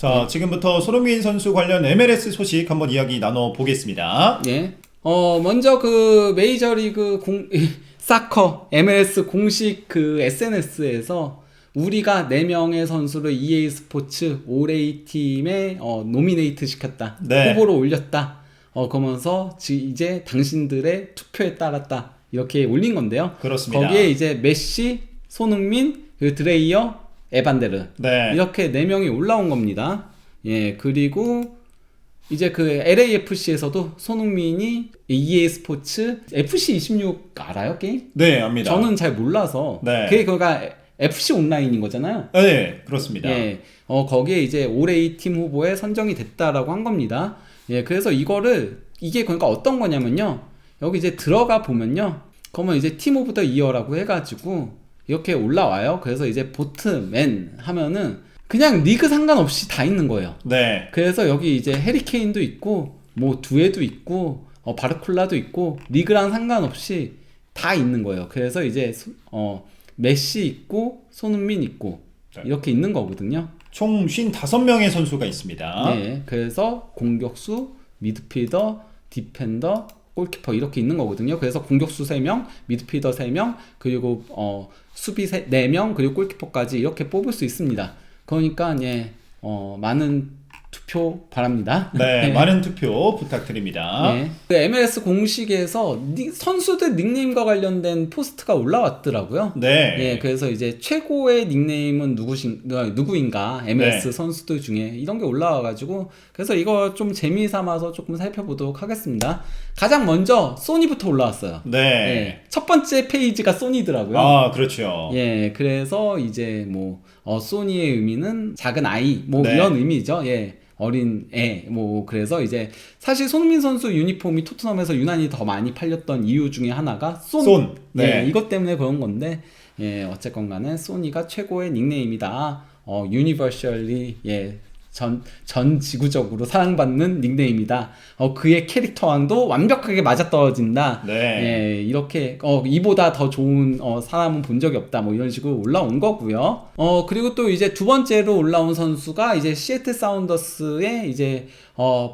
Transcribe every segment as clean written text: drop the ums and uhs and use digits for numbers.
자, 지금부터 손흥민 선수 관련 MLS 소식 한번 이야기 나눠보겠습니다. 예. 먼저 그 메이저리그 사커 MLS 공식 그 SNS에서 우리가 4명의 선수를 EA 스포츠 올해의 팀에 노미네이트 시켰다. 네. 후보로 올렸다. 그러면서 이제 당신들의 투표에 따랐다. 이렇게 올린 건데요. 그렇습니다. 거기에 이제 메시, 손흥민, 그 드레이어, 에반데르. 네. 이렇게 4명이 올라온 겁니다. 예, 그리고 이제 그 LAFC에서도 손흥민이 EA 스포츠 FC26 알아요, 게임? 네, 압니다. 저는 잘 몰라서. 네. 그게 FC 온라인인 거잖아요. 네, 그렇습니다. 예. 거기에 이제 올해의 팀 후보에 선정이 됐다라고 한 겁니다. 예, 그래서 이게 그러니까 어떤 거냐면요. 여기 이제 들어가 보면요. 그러면 이제 팀 오브 더 이어라고 해가지고 이렇게 올라와요. 그래서 이제 보트맨 하면은 그냥 리그 상관없이 다 있는 거예요. 네. 그래서 여기 이제 해리케인도 있고, 뭐 두에도 있고, 바르콜라도 있고, 리그랑 상관없이 다 있는 거예요. 그래서 이제 메시 있고, 손흥민 있고, 네. 이렇게 있는 거거든요. 총 55명의 선수가 있습니다. 네, 그래서 공격수, 미드필더, 디펜더, 골키퍼 이렇게 있는 거거든요. 그래서 공격수 3명, 미드필더 3명, 그리고 수비 4명, 그리고 골키퍼까지 이렇게 뽑을 수 있습니다. 그러니까 많은 투표 바랍니다. 네, 많은 투표 부탁드립니다. 네. 그 MLS 공식에서 선수들 닉네임과 관련된 포스트가 올라왔더라고요. 네. 예, 그래서 이제 최고의 닉네임은 누구인가 MLS 네. 선수들 중에 이런 게 올라와가지고 그래서 이거 좀 재미삼아서 조금 살펴보도록 하겠습니다. 가장 먼저 소니부터 올라왔어요. 네. 예, 첫 번째 페이지가 소니더라고요. 아, 그렇죠. 예, 그래서 이제 소니의 의미는 작은 아이, 네. 이런 의미죠. 예. 어린 애, 그래서 이제, 사실 손흥민 선수 유니폼이 토트넘에서 유난히 더 많이 팔렸던 이유 중에 하나가 손. 네. 네. 이것 때문에 그런 건데, 예, 어쨌건 간에 소니가 최고의 닉네임이다. 유니버셜리, 예, 전 지구적으로 사랑받는 닉네임이다. 그의 캐릭터와도 완벽하게 맞아떨어진다. 네. 예, 이렇게 이보다 더 좋은 사람은 본 적이 없다. 이런 식으로 올라온 거고요. 그리고 또 이제 두 번째로 올라온 선수가 이제 시애틀 사운더스의 이제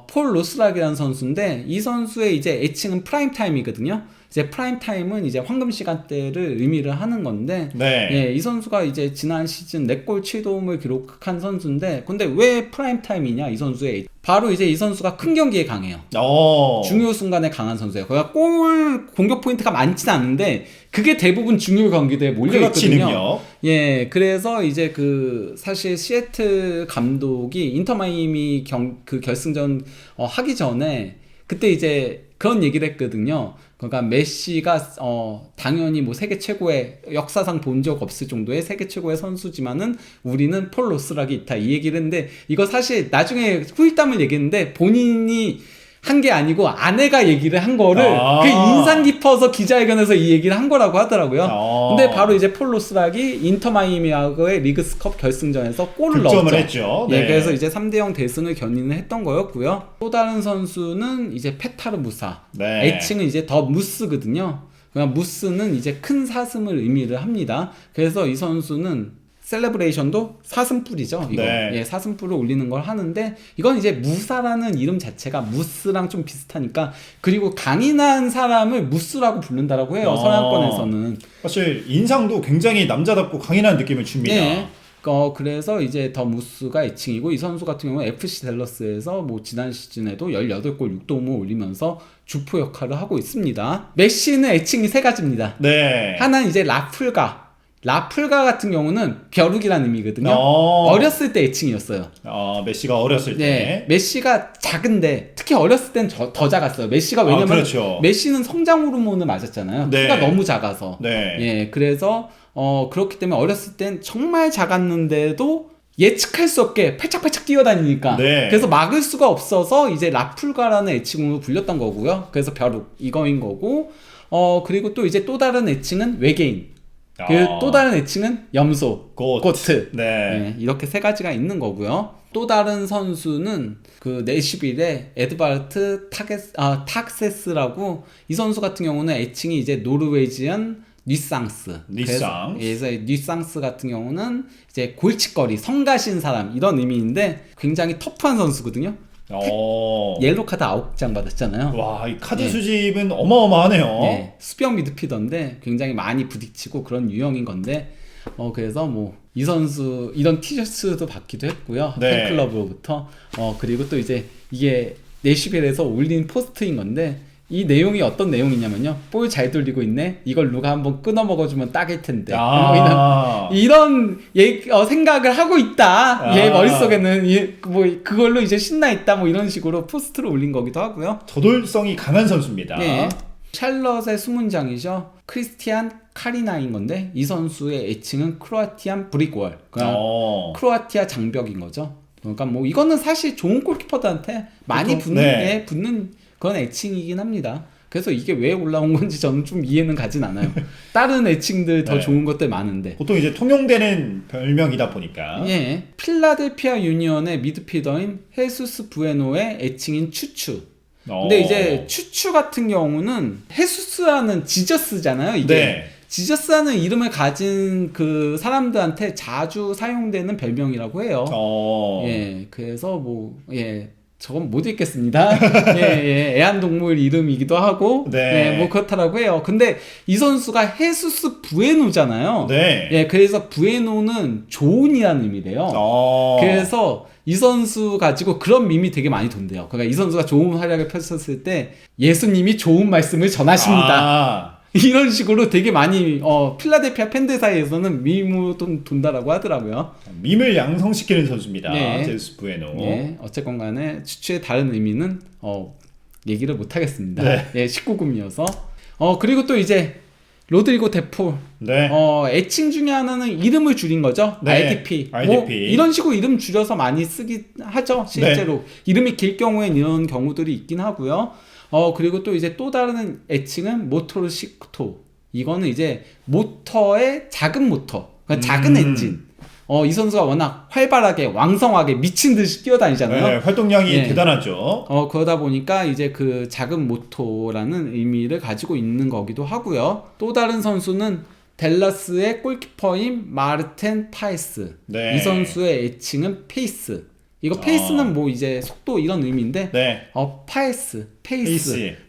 폴 로스락이라는 선수인데 이 선수의 이제 애칭은 프라임 타임이거든요. 이제 프라임 타임은 이제 황금 시간대를 의미를 하는 건데, 네. 예, 이 선수가 이제 지난 시즌 4골 7도움을 기록한 선수인데, 근데 왜 프라임 타임이냐, 이 선수의 바로 이제 이 선수가 큰 경기에 강해요. 중요 순간에 강한 선수예요. 그러니까 골 공격 포인트가 많지는 않은데 그게 대부분 중요 경기대에 몰려 있거든요. 예, 그래서 이제 사실 시애틀 감독이 인터 마이애미 그 결승전 하기 전에 그때 이제 그런 얘기를 했거든요. 그러니까 메시가 당연히 세계 최고의 역사상 본 적 없을 정도의 세계 최고의 선수지만은 우리는 폴 로스락이 있다 이 얘기를 했는데 이거 사실 나중에 후일담을 얘기했는데 본인이 한 게 아니고 아내가 얘기를 한 거를 그 인상 깊어서 기자회견에서 이 얘기를 한 거라고 하더라고요. 근데 바로 이제 폴 로스락이 인터 마이애미하고의 리그스컵 결승전에서 골을 넣었죠. 했죠. 네. 예, 그래서 이제 3대0 대승을 견인을 했던 거였고요. 또 다른 선수는 이제 페타르 무사. 네. 애칭은 이제 더 무스거든요. 그러니까 무스는 이제 큰 사슴을 의미를 합니다. 그래서 이 선수는 셀레브레이션도 사슴뿔이죠. 이거. 네. 예, 사슴뿔을 올리는 걸 하는데 이건 이제 무사라는 이름 자체가 무스랑 좀 비슷하니까 그리고 강인한 사람을 무스라고 부른다라고 해요. 서양권에서는. 사실 인상도 굉장히 남자답고 강인한 느낌을 줍니다. 네. 그래서 이제 더 무스가 애칭이고 이 선수 같은 경우는 FC 댈러스에서 지난 시즌에도 18골 6도움을 올리면서 주포 역할을 하고 있습니다. 메시는 애칭이 3가지입니다. 네. 하나는 이제 라풀가 같은 경우는 벼룩이라는 의미거든요. 어렸을 때 애칭이었어요. 메시가 어렸을 때. 네, 메시가 작은데 특히 어렸을 땐 더 작았어요. 메시가 왜냐면 그렇죠. 메시는 성장 호르몬을 맞았잖아요. 네. 키가 너무 작아서. 네. 예, 그래서 그렇기 때문에 어렸을 땐 정말 작았는데도 예측할 수 없게 팔짝팔짝 뛰어다니니까. 네. 그래서 막을 수가 없어서 이제 라풀가라는 애칭으로 불렸던 거고요. 그래서 벼룩 이거인 거고. 그리고 또 이제 또 다른 애칭은 외계인. 또 다른 애칭은 염소, 고트. 네. 네, 이렇게 3가지가 있는 거고요. 또 다른 선수는 내시빌의 에드바르트 탁세스라고 이 선수 같은 경우는 애칭이 이제 노르웨이지안 뉘상스. 뉘상스. 그래서 뉘상스 같은 경우는 이제 골칫거리, 성가신 사람 이런 의미인데 굉장히 터프한 선수거든요. 옐로 카드 9장 받았잖아요. 와, 이 카드 수집은 어마어마하네요. 네, 수비형 미드필더인데 굉장히 많이 부딪히고 그런 유형인 건데 그래서 뭐 이 선수 이런 티셔츠도 받기도 했고요. 네. 팬클럽으로부터 그리고 또 이제 이게 내슈벨에서 올린 포스트인 건데 이 내용이 어떤 내용이냐면요. 볼 잘 돌리고 있네. 이걸 누가 한번 끊어 먹어주면 딱일 텐데. 이런 생각을 하고 있다. 얘 머릿속에는 뭐 그걸로 이제 신나 있다. 뭐 이런 식으로 포스트를 올린 거기도 하고요. 저돌성이 강한 선수입니다. 네. 샬럿의 수문장이죠. 크리스티안 카리나인 건데 이 선수의 애칭은 크로아티안 브릭월. 크로아티아 장벽인 거죠. 그러니까 뭐 이거는 사실 좋은 골키퍼들한테 많이 붙는 그런 애칭이긴 합니다. 그래서 이게 왜 올라온 건지 저는 좀 이해는 가진 않아요. 다른 애칭들 더 좋은 것들 많은데. 보통 이제 통용되는 별명이다 보니까. 예. 필라델피아 유니언의 미드필더인 헤수스 부에노의 애칭인 추추. 근데 이제 추추 같은 경우는 헤수스라는 지저스잖아요. 이게. 네. 지저스라는 이름을 가진 그 사람들한테 자주 사용되는 별명이라고 해요. 예. 그래서 저건 못 읽겠습니다. 애완동물 이름이기도 하고, 뭐 그렇다라고 해요. 근데 이 선수가 헤수스 부에노잖아요. 네. 그래서 부에노는 좋은이라는 의미래요. 그래서 이 선수 가지고 그런 밈이 되게 많이 돈대요. 그러니까 이 선수가 좋은 활약을 펼쳤을 때 예수님이 좋은 말씀을 전하십니다. 이런 식으로 되게 많이 필라델피아 팬들 사이에서는 밈으로 돈다라고 하더라고요. 밈을 양성시키는 선수입니다. 제우스 부에노. 네. 어쨌건 간에 추추의 다른 의미는 얘기를 못 하겠습니다. 19금이어서. 그리고 또 이제 로드리고 데폴. 애칭 중에 하나는 이름을 줄인 거죠. RDP. 뭐 이런 식으로 이름 줄여서 많이 쓰긴 하죠. 실제로. 이름이 길 경우엔 이런 경우들이 있긴 하고요. 그리고 또 이제 또 다른 애칭은 모토르 시크토. 이거는 이제 모터의 작은 모터. 그러니까 작은 엔진. 이 선수가 워낙 활발하게 왕성하게 미친 듯이 뛰어다니잖아요. 활동량이 대단하죠. 그러다 보니까 이제 그 작은 모토라는 의미를 가지고 있는 거기도 하고요. 또 다른 선수는 댈러스의 골키퍼인 마르텐 파에스. 이 선수의 애칭은 페이스. 이거 페이스는 뭐 이제 속도 이런 의미인데 페이스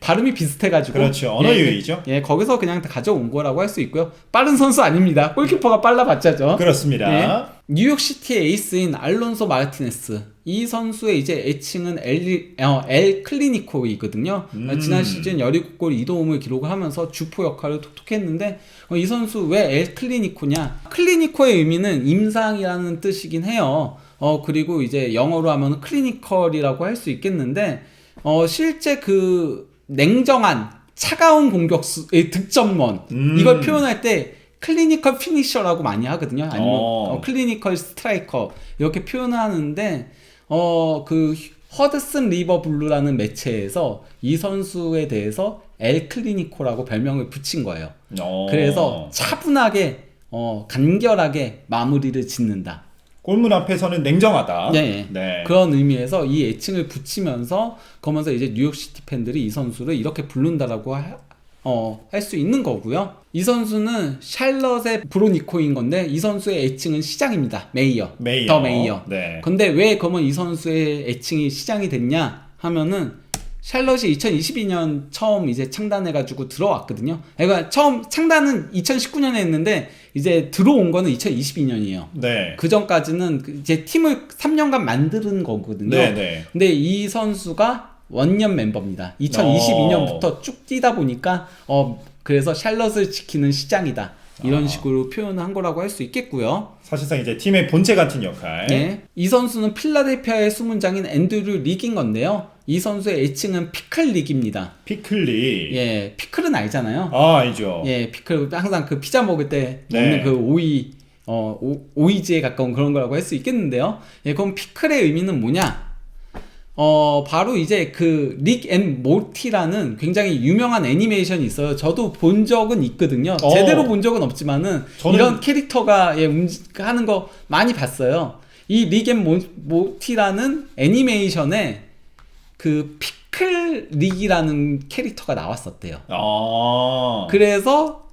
발음이 비슷해가지고 그렇죠. 언어 유희죠. 거기서 그냥 다 가져온 거라고 할 수 있고요. 빠른 선수 아닙니다. 골키퍼가 빨라봤자죠. 그렇습니다. 뉴욕시티의 에이스인 알론소 마르티네스. 이 선수의 이제 애칭은 엘 클리니코이거든요. 지난 시즌 17골 2도움을 기록을 하면서 주포 역할을 톡톡 했는데 이 선수 왜 엘 클리니코냐? 클리니코의 의미는 임상이라는 뜻이긴 해요. 그리고 이제 영어로 하면 클리니컬이라고 할 수 있겠는데, 실제 그 냉정한 차가운 공격수의 득점원, 이걸 표현할 때 클리니컬 피니셔라고 많이 하거든요. 아니면 클리니컬 스트라이커 이렇게 표현하는데, 그 허드슨 리버 블루라는 매체에서 이 선수에 대해서 엘 클리니코라고 별명을 붙인 거예요. 그래서 차분하게, 간결하게 마무리를 짓는다. 골문 앞에서는 냉정하다. 그런 의미에서 이 애칭을 붙이면서 그러면서 이제 뉴욕시티 팬들이 이 선수를 이렇게 부른다라고 할 수 있는 거고요. 이 선수는 샬럿의 브로니코인 건데 이 선수의 애칭은 시장입니다. 메이어. 더 메이어. 근데 왜 그러면 이 선수의 애칭이 시장이 됐냐 하면은 샬럿이 2022년 처음 이제 창단해가지고 들어왔거든요. 그러니까 처음 창단은 2019년에 했는데 이제 들어온 거는 2022년이에요. 그 전까지는 이제 팀을 3년간 만드는 거거든요. 근데 이 선수가 원년 멤버입니다. 2022년부터 쭉 뛰다 보니까 그래서 샬럿을 지키는 시장이다. 이런 식으로 표현을 한 거라고 할 수 있겠고요. 사실상 이제 팀의 본체 같은 역할. 이 선수는 필라델피아의 수문장인 앤드류 릭인 건데요. 이 선수의 애칭은 피클 릭입니다. 피클 릭. 피클은 알잖아요. 알죠. 피클 항상 그 피자 먹을 때 먹는 그 오이, 오이지에 가까운 그런 거라고 할 수 있겠는데요. 그럼 피클의 의미는 뭐냐? 바로 이제 그 릭 앤 모티라는 굉장히 유명한 애니메이션이 있어요. 저도 본 적은 있거든요. 제대로 본 적은 없지만은 이런 캐릭터가 하는 거 많이 봤어요. 이 릭 앤 모티라는 애니메이션에 그 피클 릭이라는 캐릭터가 나왔었대요. 그래서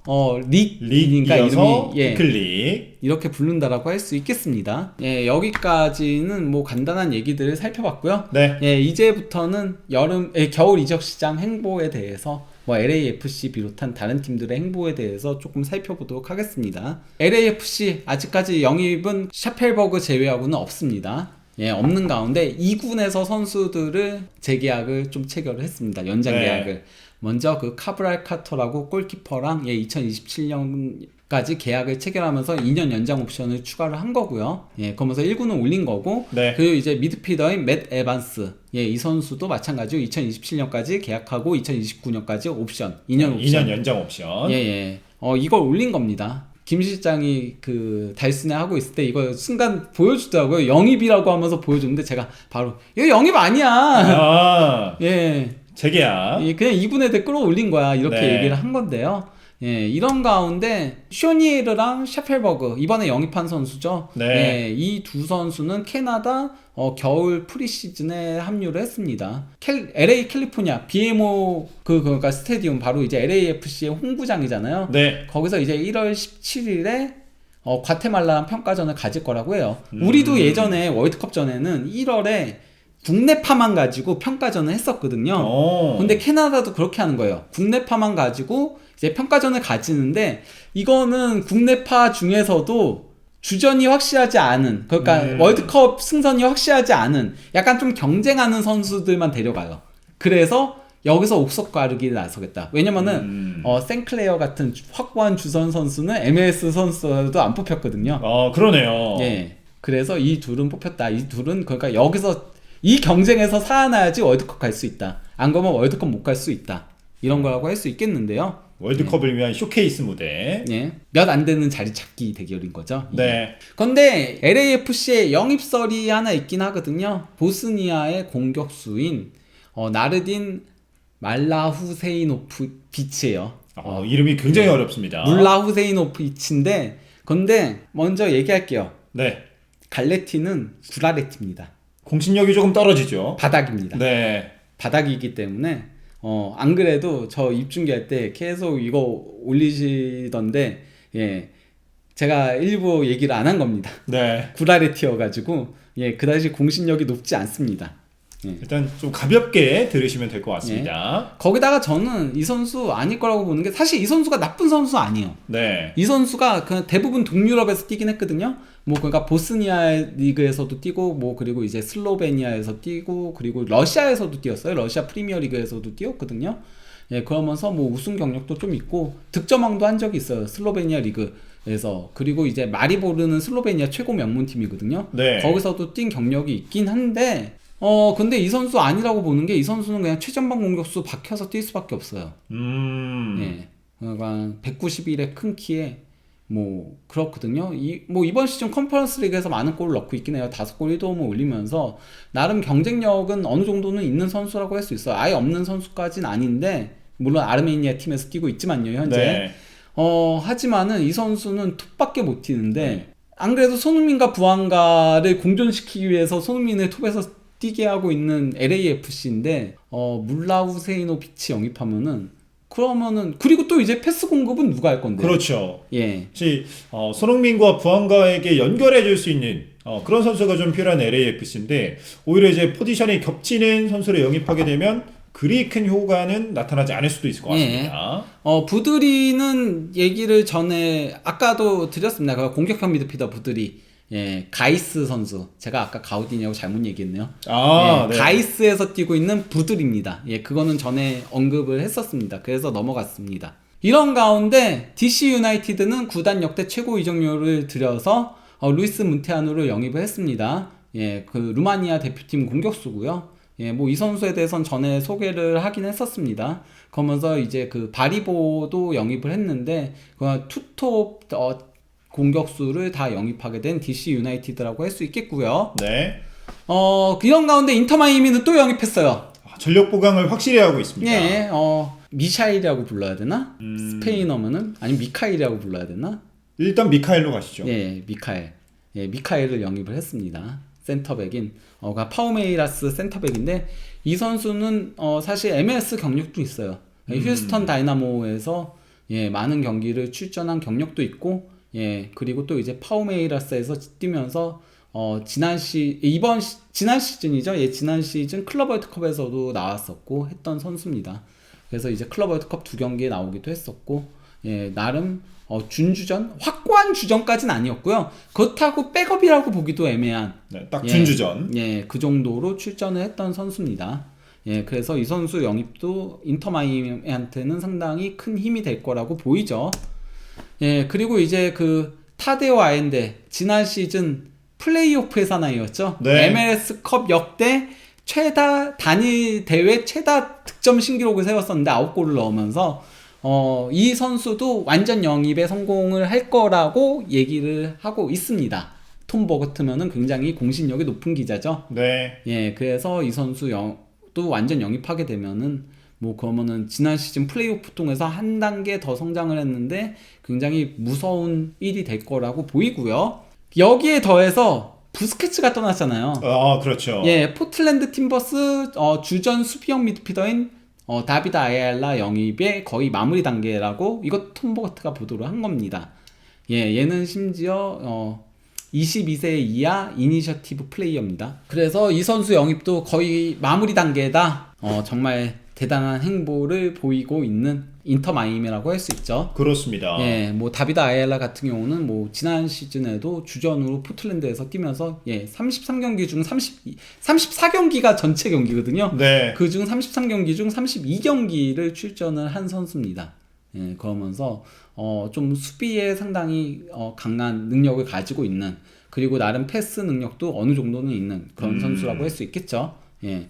릭이니까 이어서 이름이 피클릭. 이렇게 부른다라고 할 수 있겠습니다. 예, 여기까지는 뭐 간단한 얘기들을 살펴봤고요. 네. 예, 이제부터는 겨울 이적 시장 행보에 대해서 뭐 LAFC 비롯한 다른 팀들의 행보에 대해서 조금 살펴보도록 하겠습니다. LAFC 아직까지 영입은 샤펠버그 제외하고는 없습니다. 예, 없는 가운데 2군에서 선수들을 재계약을 좀 체결을 했습니다. 연장 계약을. 먼저 그 카브랄 카터라고 골키퍼랑 2027년까지 계약을 체결하면서 2년 연장 옵션을 추가를 한 거고요. 예, 그러면서 1군은 올린 거고. 그리고 이제 미드필더인 맷 에반스. 예, 이 선수도 마찬가지로 2027년까지 계약하고 2029년까지 옵션. 2년 옵션. 2년 연장 옵션. 예. 이걸 올린 겁니다. 김 실장이 그 달순에 하고 있을 때 이거 순간 보여주더라고요. 영입이라고 하면서 보여줬는데 제가 바로 이거 영입 아니야. 예. 재계약. 그냥 2군에 끌어올린 거야. 이렇게 얘기를 한 건데요. 예, 이런 가운데 쇼니에르랑 샤펠버그 이번에 영입한 선수죠. 예, 이 두 선수는 캐나다 겨울 프리시즌에 합류를 했습니다. LA 캘리포니아 BMO 그러니까 스테디움 바로 이제 LAFC의 홈구장이잖아요. 거기서 이제 1월 17일에 과테말라랑 평가전을 가질 거라고 해요. 우리도 예전에 월드컵 전에는 1월에 국내파만 가지고 평가전을 했었거든요. 근데 캐나다도 그렇게 하는 거예요. 국내파만 가지고 이제 평가전을 가지는데 이거는 국내파 중에서도 주전이 확실하지 않은, 그러니까 월드컵 승선이 확실하지 않은 약간 좀 경쟁하는 선수들만 데려가요. 그래서 여기서 옥석 가르기를 나서겠다. 왜냐면은 생클레어 같은 확고한 주전 선수는 MLS 선수도 안 뽑혔거든요. 그러네요. 예. 그래서 이 둘은 뽑혔다. 이 둘은 그러니까 여기서 이 경쟁에서 살아나야지 월드컵 갈 수 있다. 안 그러면 월드컵 못 갈 수 있다. 이런 거라고 할 수 있겠는데요. 월드컵을 위한 쇼케이스 무대. 몇 안 되는 자리 찾기 대결인 거죠. 근데 LAFC에 영입설이 하나 있긴 하거든요. 보스니아의 공격수인 나르딘 말라후세이노비치예요. 이름이 굉장히 어렵습니다. 물라후세이노비치인데 근데 먼저 얘기할게요. 갈레티는 구라레티입니다. 공신력이 조금 떨어지죠. 바닥입니다. 바닥이기 때문에 안 그래도 저 입중계할 때 계속 이거 올리시던데 제가 일부 얘기를 안 한 겁니다. 구라레티여가지고 그다지 공신력이 높지 않습니다. 일단 좀 가볍게 들으시면 될 것 같습니다. 거기다가 저는 이 선수 아닐 거라고 보는 게 사실 이 선수가 나쁜 선수 아니에요. 이 선수가 그냥 대부분 동유럽에서 뛰긴 했거든요. 뭐 그러니까 보스니아 리그에서도 뛰고 뭐 그리고 이제 슬로베니아에서 뛰고 그리고 러시아에서도 뛰었어요. 러시아 프리미어 리그에서도 뛰었거든요. 그러면서 뭐 우승 경력도 좀 있고 득점왕도 한 적이 있어요. 슬로베니아 리그에서. 그리고 이제 마리보르는 슬로베니아 최고 명문팀이거든요. 거기서도 뛴 경력이 있긴 한데 근데 이 선수 아니라고 보는 게 이 선수는 그냥 최전방 공격수 박혀서 뛸 수밖에 없어요. 그러니까 191의 큰 키에 뭐 그렇거든요. 뭐 이번 시즌 컨퍼런스 리그에서 많은 골을 넣고 있긴 해요. 5골 1도움을 올리면서 나름 경쟁력은 어느 정도는 있는 선수라고 할 수 있어요. 아예 없는 선수까지는 아닌데 물론 아르메니아 팀에서 뛰고 있지만요 현재. 하지만은 이 선수는 톱밖에 못 뛰는데 안 그래도 손흥민과 부안가를 공존시키기 위해서 손흥민을 톱에서 뛰게 하고 있는 LAFC인데 물라우세이노비치 영입하면은 그러면은 그리고 또 이제 패스 공급은 누가 할 건데? 그렇죠. 혹시 손흥민과 부안가에게 연결해 줄 수 있는 그런 선수가 좀 필요한 LAFC인데 오히려 이제 포지션이 겹치는 선수를 영입하게 되면 그리 큰 효과는 나타나지 않을 수도 있을 것 같습니다. 부드리는 얘기를 전에 아까도 드렸습니다. 그 공격형 미드필더 부드리. 가이스 선수. 제가 아까 가우디냐고 잘못 얘기했네요. 가이스에서 뛰고 있는 부들입니다. 그거는 전에 언급을 했었습니다. 그래서 넘어갔습니다. 이런 가운데 DC 유나이티드는 구단 역대 최고 이적료를 들여서 루이스 문테아노를 영입을 했습니다. 그 루마니아 대표팀 공격수고요. 뭐 이 선수에 대해서는 전에 소개를 하긴 했었습니다. 그러면서 이제 그 바리보도 영입을 했는데 그 투톱 공격수를 다 영입하게 된 DC 유나이티드라고 할 수 있겠고요. 이런 가운데 인터마이미는 또 영입했어요. 전력 보강을 확실히 하고 있습니다. 미샤일이라고 불러야 되나? 스페인어면은 아니면 미카일이라고 불러야 되나? 일단 미카엘로 가시죠. 미카엘. 미카엘을 영입을 했습니다. 센터백인 파우메이라스 센터백인데 이 선수는 사실 MLS 경력도 있어요. 휴스턴 다이나모에서 예, 많은 경기를 출전한 경력도 있고, 예, 그리고 또 이제 파우메이라스에서 뛰면서 지난 시즌이죠. 예, 지난 시즌 클럽 월드컵에서도 나왔었고 했던 선수입니다. 그래서 이제 클럽 월드컵 2경기에 나오기도 했었고, 예, 나름 준주전, 확고한 주전까지는 아니었고요. 그렇다고 백업이라고 보기도 애매한, 네, 딱 준주전. 예, 그 정도로 출전을 했던 선수입니다. 예, 그래서 이 선수 영입도 인터 마이애미한테는 상당히 큰 힘이 될 거라고 보이죠. 예, 그리고 이제 그 타데오 아엔데 지난 시즌 플레이오프의 사나이였죠. 네. MLS 컵 역대 단일 대회 최다 득점 신기록을 세웠었는데 9골을 넣으면서 이 선수도 완전 영입에 성공을 할 거라고 얘기를 하고 있습니다. 톰 버거트면은 굉장히 공신력이 높은 기자죠. 네. 예, 그래서 이 선수 또 완전 영입하게 되면은 뭐 그러면은 지난 시즌 플레이오프 통해서 한 단계 더 성장을 했는데 굉장히 무서운 일이 될 거라고 보이고요. 여기에 더해서 부스케츠가 떠났잖아요. 아, 그렇죠. 예, 포틀랜드 팀버스 주전 수비형 미드필더인 다비드 아얄라 영입의 거의 마무리 단계라고 이것 톰 버거트가 보도를 한 겁니다. 예, 얘는 심지어 22세 이하 이니셔티브 플레이어입니다. 그래서 이 선수 영입도 거의 마무리 단계다. 정말 대단한 행보를 보이고 있는 인터 마이애미라고 할 수 있죠. 그렇습니다. 예, 뭐 다비드 아얄라 같은 경우는 뭐 지난 시즌에도 주전으로 포틀랜드에서 뛰면서 33경기 중 34경기가 전체 경기거든요. 네. 그중 33경기 중 32경기를 출전을 한 선수입니다. 예, 그러면서 좀 수비에 상당히 강한 능력을 가지고 있는, 그리고 나름 패스 능력도 어느 정도는 있는 그런 선수라고 할 수 있겠죠. 예.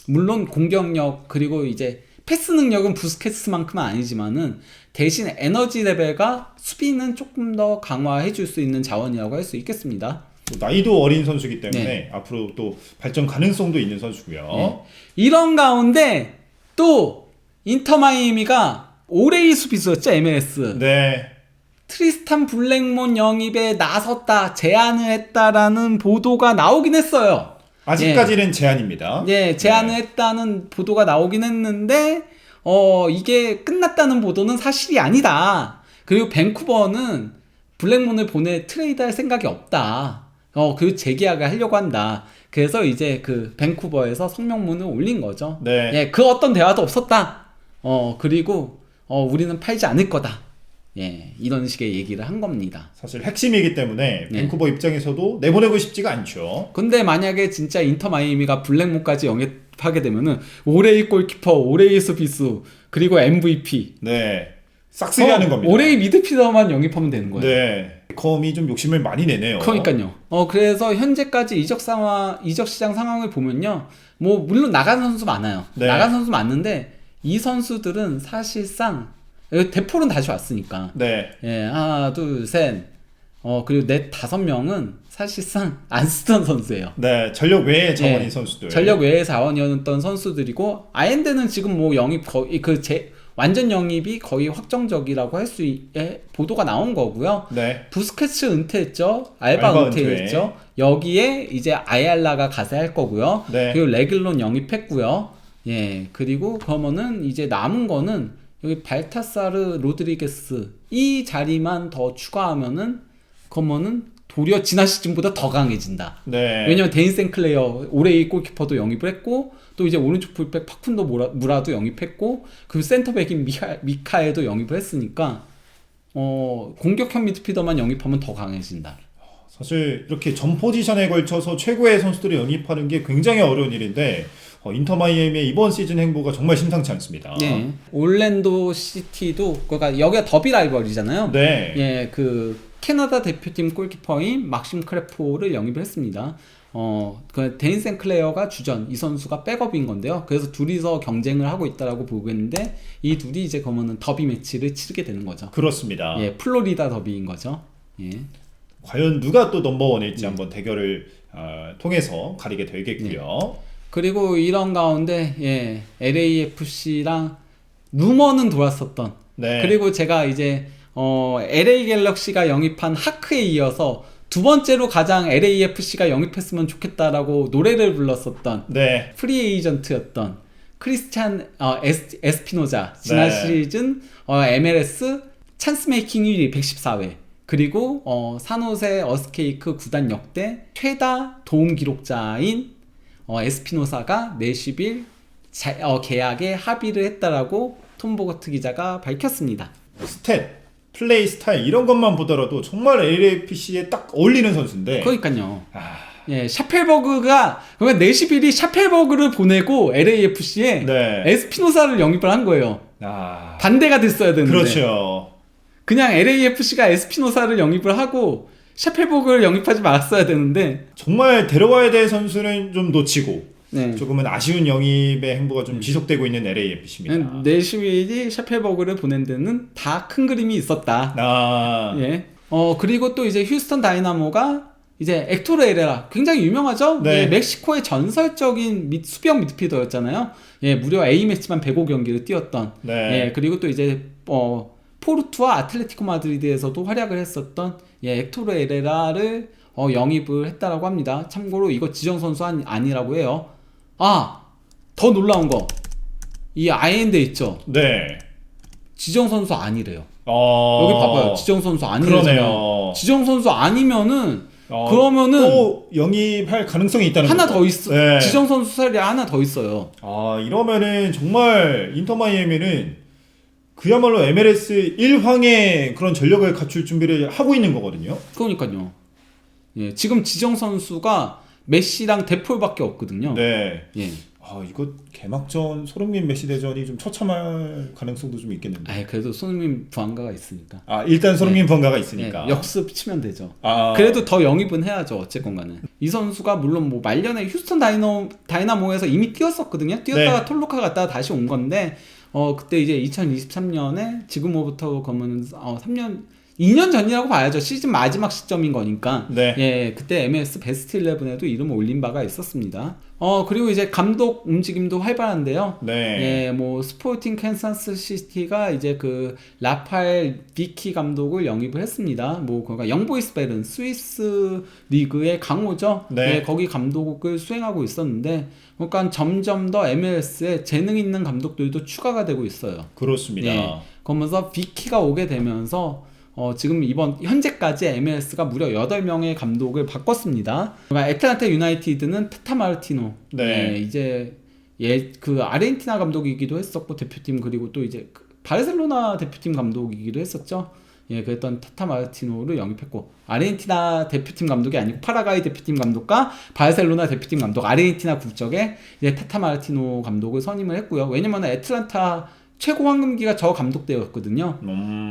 물론 공격력 그리고 이제 패스 능력은 부스케츠만큼은 아니지만은 대신 에너지 레벨과 수비는 조금 더 강화해 줄 수 있는 자원이라고 할 수 있겠습니다. 나이도 어린 선수이기 때문에 네. 앞으로 또 발전 가능성도 있는 선수고요. 네. 이런 가운데 또 인터 마이애미가 올해의 수비수였죠, MLS. 네. 트리스탄 블랙몬 영입에 나섰다, 제안을 했다라는 보도가 나오긴 했어요. 아직까지는 제한입니다. 예, 제안을 했다는 보도가 나오긴 했는데 이게 끝났다는 보도는 사실이 아니다. 그리고 밴쿠버는 블랙문을 트레이드할 생각이 없다. 그 재계약을 하려고 한다. 그래서 이제 그 밴쿠버에서 성명문을 올린 거죠. 네. 예, 그 어떤 대화도 없었다. 그리고 우리는 팔지 않을 거다. 예, 이런 식의 얘기를 한 겁니다. 사실 핵심이기 때문에 밴쿠버 입장에서도 내보내고 싶지가 않죠. 근데 만약에 진짜 인터 마이애미가 블랙문까지 영입하게 되면은 올해의 골키퍼, 올해의 수비수, 그리고 MVP. 네. 싹쓸이하는 겁니다. 올해의 미드필더만 영입하면 되는 거예요. 네. 컴이 좀 욕심을 많이 내네요. 그러니까요. 그래서 현재까지 이적 시장 상황을 보면요. 뭐 물론 나간 선수 많아요. 네. 나간 선수 많은데 이 선수들은 사실상 대폴은 다시 왔으니까. 네. 예, 하나, 둘, 셋. 그리고 넷, 5명은 사실상 안 쓰던 선수예요. 네. 전력 외의 자원인 선수들. 전력 외의 자원이었던 선수들이고, 아엔드는 지금 뭐 영입 거의 완전 영입이 거의 확정적이라고 할 수 보도가 나온 거고요. 네. 부스케츠 은퇴했죠. 알바 은퇴했죠. 여기에 이제 아얄라가 가세 할 거고요. 네. 그리고 레글론 영입했고요. 예, 그리고 그러면은 이제 남은 거는 여기 발타사르 로드리게스 이 자리만 더 추가하면은 그러면은 도리어 지난 시즌보다 더 강해진다. 네. 왜냐면 데인 센클레어 올해의 골키퍼도 영입을 했고, 또 이제 오른쪽 풀백 파쿤도 무라도 영입했고, 그 센터백인 미카엘도 영입을 했으니까 공격형 미드필더만 영입하면 더 강해진다. 사실 이렇게 전 포지션에 걸쳐서 최고의 선수들을 영입하는 게 굉장히 어려운 일인데 인터 마이애미의 이번 시즌 행보가 정말 심상치 않습니다. 네. 올랜도 시티도 그러니까 여기가 더비 라이벌이잖아요. 네. 예, 그 캐나다 대표팀 골키퍼인 막심 크레포를 영입을 했습니다. 그 데인 센클레어가 주전, 이 선수가 백업인 건데요. 그래서 둘이서 경쟁을 하고 있다라고 보겠는데 이 둘이 이제 그러면은 더비 매치를 치르게 되는 거죠. 그렇습니다. 예, 플로리다 더비인 거죠. 예. 과연 누가 또 넘버원일지 한번 대결을 통해서 가리게 되겠고요. 그리고 이런 가운데 LAFC랑 루머는 돌았었던. 네. 그리고 제가 이제 LA 갤럭시가 영입한 하크에 이어서 두 번째로 가장 LAFC가 영입했으면 좋겠다라고 노래를 불렀었던 네. 프리 에이전트였던 크리스찬 에스피노자 지난 네. 시즌 MLS 찬스 메이킹 1위 114회. 그리고 산호세 어스케이크 구단 역대 최다 도움 기록자인 에스피노사가 40일 계약에 합의를 했다라고 톰 보거트 기자가 밝혔습니다. 스탯, 플레이 스타일 이런 것만 보더라도 정말 LAFC에 딱 어울리는 선수인데. 그러니까요. 아, 예, 샤펠버그가 그러니까 네시빌이 샤펠버그를 보내고 LAFC에 네. 에스피노사를 영입을 한 거예요. 아, 반대가 됐어야 되는데. 그렇죠. 그냥 LAFC가 에스피노사를 영입을 하고 샤펠버그를 영입하지 말았어야 되는데. 정말 데려와야 될 선수는 좀 놓치고 네. 조금은 아쉬운 영입의 행보가 좀 지속되고 있는 LAFC입니다. 네시빌이 샤펠버그를 보낸 데는 다 큰 그림이 있었다. 아, 예. 그리고 또 이제 휴스턴 다이나모가 이제 엑토르 에레라 굉장히 유명하죠. 네. 예, 멕시코의 전설적인 수비형 미드필더였잖아요. 예, 무려 A매치만 105경기를 뛰었던. 네. 예, 그리고 또 이제 포르투와 아틀레티코 마드리드에서도 활약을 했었던 엑토르 에레라를 영입을 했다라고 합니다. 참고로 이거 지정 선수 아니라고 해요. 더 놀라운 거. 이 아이엔드 있죠. 네. 지정 선수 아니래요. 여기 봐봐요. 지정 선수 아니래요. 그러네요. 지정 선수 아니면은 그러면은 또 영입할 가능성이 있다는 하나 거죠. 더 있어. 네. 지정 선수 사례 하나 더 있어요. 이러면은 정말 인터 마이애미는 그야말로 MLS 1황의 그런 전력을 갖출 준비를 하고 있는 거거든요. 그러니까요. 예, 지금 지정 선수가 메시랑 데폴밖에 없거든요. 네. 예. 이거 개막전 손흥민 메시 대전이 좀 처참할 가능성도 좀 있겠는데. 그래도 손흥민 부안가가 있으니까. 일단 손흥민 번가가 있으니까. 예, 역습 치면 되죠. 그래도 그래도 더 영입은 해야죠. 어쨌건 간에. 이 선수가 물론 뭐 말년에 휴스턴 다이나모에서 이미 뛰었었거든요. 뛰었다가 네. 톨로카 갔다가 다시 온 건데 그때 이제 2023년에 지금으로부터 그러면 2년 전이라고 봐야죠. 시즌 마지막 시점인 거니까. 네. 예, 그때 MLS 베스트 11에도 이름을 올린 바가 있었습니다. 그리고 이제 감독 움직임도 활발한데요. 네. 예, 뭐 스포팅 캔사스 시티가 이제 그 라파엘 비키 감독을 영입을 했습니다. 그러니까 영보이스벨은 스위스 리그의 강호죠. 네. 예, 거기 감독을 수행하고 있었는데, 그러니까 점점 더 MLS에 재능 있는 감독들도 추가가 되고 있어요. 그렇습니다. 예, 그러면서 비키가 오게 되면서 지금 현재까지 MLS가 무려 8명의 감독을 바꿨습니다. 그러니까 애틀란타 유나이티드는 타타 마르티노. 네. 이제 그 아르헨티나 감독이기도 했었고 대표팀, 그리고 또 이제 바르셀로나 대표팀 감독이기도 했었죠. 예, 그랬던 타타 마르티노를 영입했고, 아르헨티나 대표팀 감독이 아니고 파라과이 대표팀 감독과 바르셀로나 대표팀 감독, 아르헨티나 국적의 이제 타타 마르티노 감독을 선임을 했고요. 왜냐면 애틀란타 최고 황금기가 저 감독 때였거든요.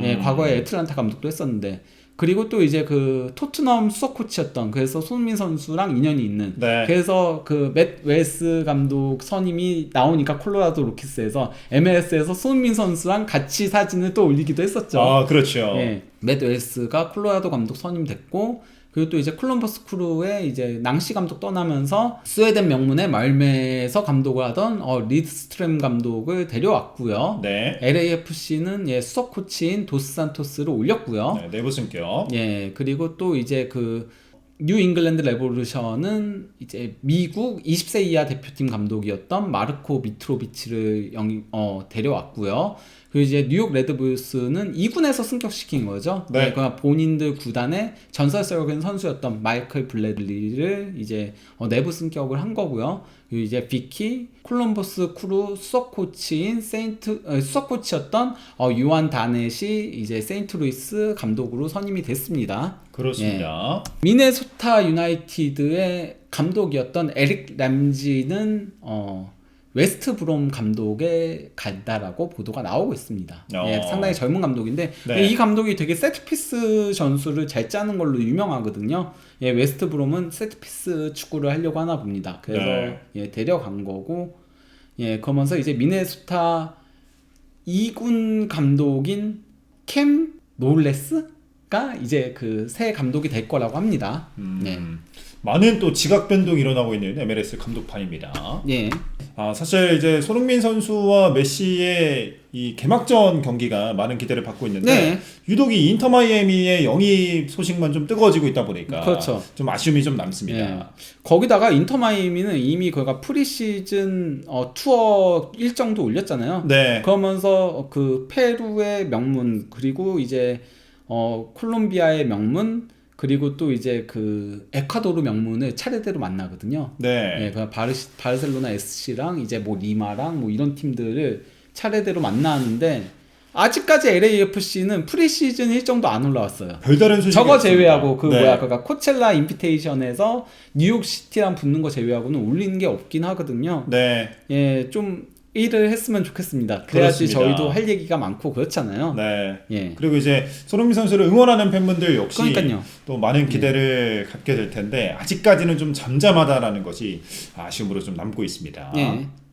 예, 과거에 애틀란타 감독도 했었는데. 그리고 또 이제 그 토트넘 수석 코치였던, 그래서 손흥민 선수랑 인연이 있는. 네. 그래서 그 맷 웨스 감독 선임이 나오니까 콜로라도 로키스에서 MLS에서 손흥민 선수랑 같이 사진을 또 올리기도 했었죠. 그렇죠. 예, 맷 웨스가 콜로라도 감독 선임됐고, 그리고 또 이제 콜럼버스 크루의 이제 낭시 감독 떠나면서 스웨덴 명문의 말메에서 감독을 하던 리드스트렘 감독을 데려왔고요. 네. LAFC는 수석 코치인 도스 산토스를 올렸고요. 네, 내부 승격. 예, 그리고 또 이제 그 뉴 잉글랜드 레보루션은 이제 미국 20세 이하 대표팀 감독이었던 마르코 미트로비치를 데려왔고요. 그리고 이제 뉴욕 레드불스는 2군에서 승격시킨 거죠. 네. 그러니까 본인들 구단의 전설적인 선수였던 마이클 블래들리를 이제 내부 승격을 한 거고요. 그리고 이제 비키, 콜럼버스 크루 수석 코치인 수석 코치였던 유한 다넷이 이제 세인트루이스 감독으로 선임이 됐습니다. 그렇습니다. 예. 미네소타 유나이티드의 감독이었던 에릭 램지는 웨스트 브롬 감독에 간다라고 보도가 나오고 있습니다. 예, 상당히 젊은 감독인데 네. 이 감독이 되게 세트피스 전술을 잘 짜는 걸로 유명하거든요. 예, 웨스트 브롬은 세트피스 축구를 하려고 하나 봅니다. 그래서 네. 예, 데려간 거고, 예, 그러면서 이제 미네소타 2군 감독인 캠 놀레스가 이제 그 새 감독이 될 거라고 합니다. 네. 많은 또 지각 변동이 일어나고 있는 MLS 감독판입니다. 예. 사실 이제 손흥민 선수와 메시의 이 개막전 경기가 많은 기대를 받고 있는데 네. 유독 이 인터 마이애미의 영입 소식만 좀 뜨거워지고 있다 보니까 그렇죠. 좀 아쉬움이 좀 남습니다. 예. 거기다가 인터 마이애미는 이미 거기가 프리시즌 투어 일정도 올렸잖아요. 네. 그러면서 그 페루의 명문 그리고 이제 콜롬비아의 명문 그리고 또 이제 그 에콰도르 명문을 차례대로 만나거든요. 네. 예, 그 바르셀로나 SC랑 이제 뭐 리마랑 뭐 이런 팀들을 차례대로 만나는데 아직까지 LAFC는 프리시즌 일정도 안 올라왔어요. 별다른 소식이 저거 없습니다. 제외하고 그 네. 그러니까 코첼라 인비테이션에서 뉴욕시티랑 붙는 거 제외하고는 올리는 게 없긴 하거든요. 네. 예, 좀 일을 했으면 좋겠습니다. 그래야지 그렇습니다. 저희도 할 얘기가 많고 그렇잖아요. 네. 예. 그리고 이제 손흥민 선수를 응원하는 팬분들 역시 그러니까요. 또 많은 기대를 갖게 될 텐데 아직까지는 좀 잠잠하다라는 것이 아쉬움으로 좀 남고 있습니다. 예.